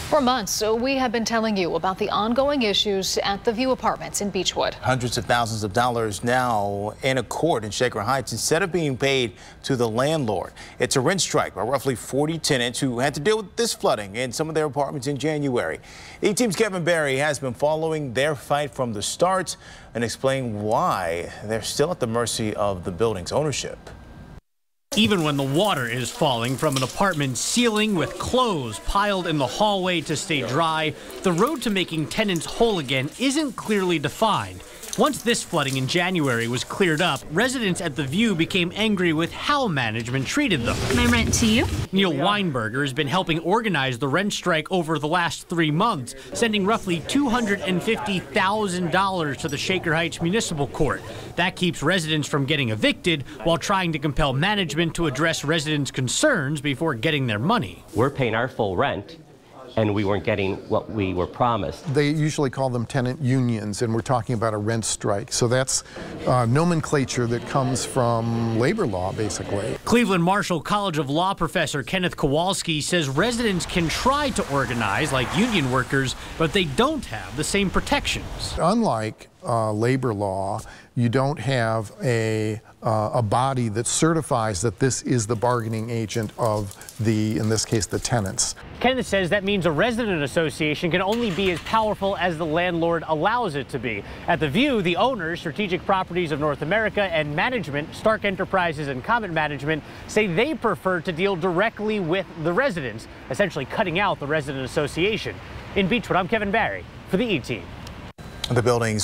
For months, we have been telling you about the ongoing issues at the View Apartments in Beechwood. Hundreds of thousands of dollars now in a court in Shaker Heights instead of being paid to the landlord. It's a rent strike by roughly 40 tenants who had to deal with this flooding in some of their apartments in January. E-Team's Kevin Barry has been following their fight from the start and explain why they're still at the mercy of the building's ownership. Even when the water is falling from an apartment ceiling with clothes piled in the hallway to stay dry, the road to making tenants whole again isn't clearly defined. Once this flooding in January was cleared up, residents at the View became angry with how management treated them. My rent to you? Neil Weinberger has been helping organize the rent strike over the last 3 months, sending roughly $250,000 to the Shaker Heights Municipal Court. That keeps residents from getting evicted while trying to compel management to address residents' concerns before getting their money. We're paying our full rent, and we weren't getting what we were promised. They usually call them tenant unions, and we're talking about a rent strike. So that's nomenclature that comes from labor law, basically. Cleveland Marshall College of Law professor Kenneth Kowalski says residents can try to organize like union workers, but they don't have the same protections. Unlike labor law, you don't have a body that certifies that this is the bargaining agent of in this case, the tenants. Kenneth says that means a resident association can only be as powerful as the landlord allows it to be. At the View, the owners, Strategic Properties of North America, and management, Stark Enterprises and Comet Management, say they prefer to deal directly with the residents, essentially cutting out the resident association. In Beechwood, I'm Kevin Barry for the E-Team. The building's